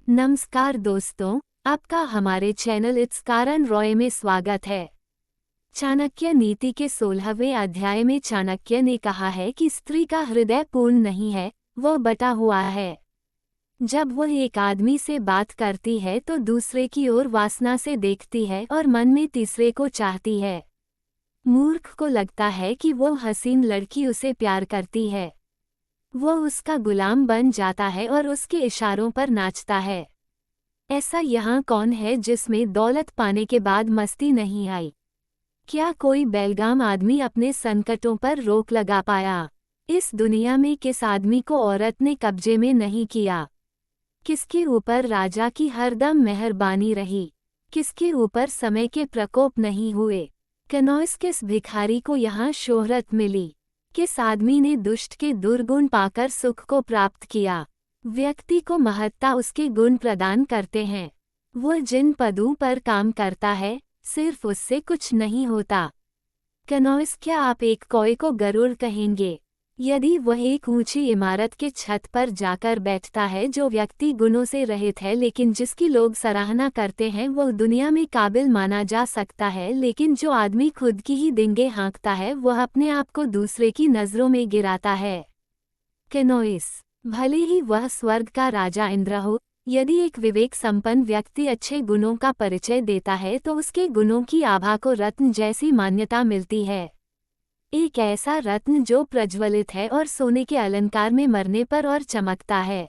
नमस्कार दोस्तों, आपका हमारे चैनल इट्स कारण रॉय में स्वागत है। चाणक्य नीति के 16वें अध्याय में चाणक्य ने कहा है कि स्त्री का हृदय पूर्ण नहीं है, वह बटा हुआ है। जब वह एक आदमी से बात करती है तो दूसरे की ओर वासना से देखती है और मन में तीसरे को चाहती है। मूर्ख को लगता है कि वह हसीन लड़की उसे प्यार करती है। वह उसका गुलाम बन जाता है और उसके इशारों पर नाचता है। ऐसा यहाँ कौन है जिसमें दौलत पाने के बाद मस्ती नहीं आई? क्या कोई बेलगाम आदमी अपने संकटों पर रोक लगा पाया? इस दुनिया में किस आदमी को औरत ने कब्जे में नहीं किया? किसके ऊपर राजा की हरदम मेहरबानी रही? किसके ऊपर समय के प्रकोप नहीं हुए? कनौज किस भिखारी को यहाँ शोहरत मिली? किस आदमी ने दुष्ट के दुर्गुण पाकर सुख को प्राप्त किया? व्यक्ति को महत्ता उसके गुण प्रदान करते हैं। वह जिन पदों पर काम करता है, सिर्फ उससे कुछ नहीं होता। कनौज, क्या आप एक कौए को गरुड़ कहेंगे? यदि वह एक ऊंची इमारत के छत पर जाकर बैठता है जो व्यक्ति गुणों से रहित है लेकिन जिसकी लोग सराहना करते हैं, वह दुनिया में काबिल माना जा सकता है। लेकिन जो आदमी खुद की ही डिंगे हाँकता है, वह अपने आप को दूसरे की नज़रों में गिराता है। कनौज, भले ही वह स्वर्ग का राजा इंद्र हो, यदि एक विवेक संपन्न व्यक्ति अच्छे गुणों का परिचय देता है तो उसके गुणों की आभा को रत्न जैसी मान्यता मिलती है। एक ऐसा रत्न जो प्रज्वलित है और सोने के अलंकार में मरने पर और चमकता है।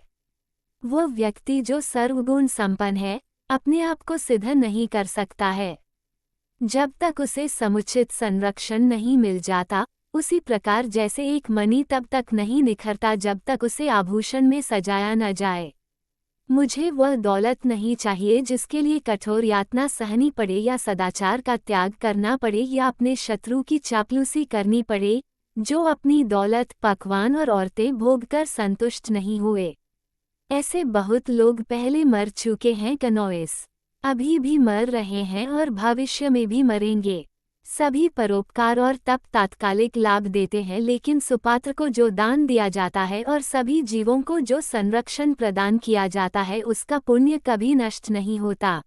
वह व्यक्ति जो सर्वगुण संपन्न है, अपने आप को सिद्ध नहीं कर सकता है। जब तक उसे समुचित संरक्षण नहीं मिल जाता, उसी प्रकार जैसे एक मणि तब तक नहीं निखरता जब तक उसे आभूषण में सजाया न जाए। मुझे वह दौलत नहीं चाहिए जिसके लिए कठोर यातना सहनी पड़े या सदाचार का त्याग करना पड़े या अपने शत्रु की चापलूसी करनी पड़े, जो अपनी दौलत, पकवान और औरतें भोगकर संतुष्ट नहीं हुए। ऐसे बहुत लोग पहले मर चुके हैं कनौज, अभी भी मर रहे हैं और भविष्य में भी मरेंगे। सभी परोपकार और तप तात्कालिक लाभ देते हैं, लेकिन सुपात्र को जो दान दिया जाता है और सभी जीवों को जो संरक्षण प्रदान किया जाता है, उसका पुण्य कभी नष्ट नहीं होता।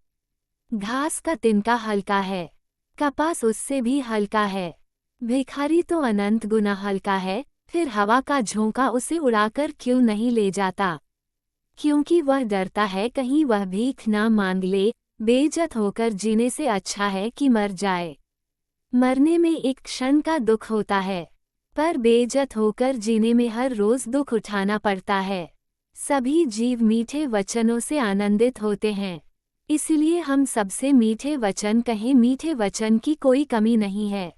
घास का तिनका हल्का है, कपास उससे भी हल्का है। भिखारी तो अनंत गुना हल्का है, फिर हवा का झोंका उसे उड़ाकर क्यों नहीं ले जाता? क्योंकि वह डरता है कहीं वह भीख ना मांग ले। बेइज्जत होकर जीने से अच्छा है कि मर जाए। मरने में एक क्षण का दुख होता है, पर बेइज्जत होकर जीने में हर रोज दुख उठाना पड़ता है। सभी जीव मीठे वचनों से आनंदित होते हैं, इसलिए हम सबसे मीठे वचन कहें। मीठे वचन की कोई कमी नहीं है।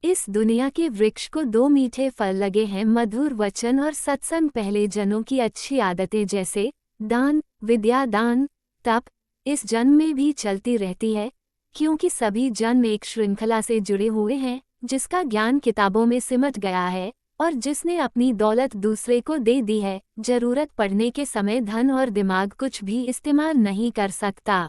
इस दुनिया के वृक्ष को दो मीठे फल लगे हैं, मधुर वचन और सत्संग। पहले जनों की अच्छी आदतें जैसे दान, विद्या दान, तप इस जन्म में भी चलती रहती है, क्योंकि सभी जन्म एक श्रृंखला से जुड़े हुए हैं। जिसका ज्ञान किताबों में सिमट गया है और जिसने अपनी दौलत दूसरे को दे दी है, जरूरत पड़ने के समय धन और दिमाग कुछ भी इस्तेमाल नहीं कर सकता।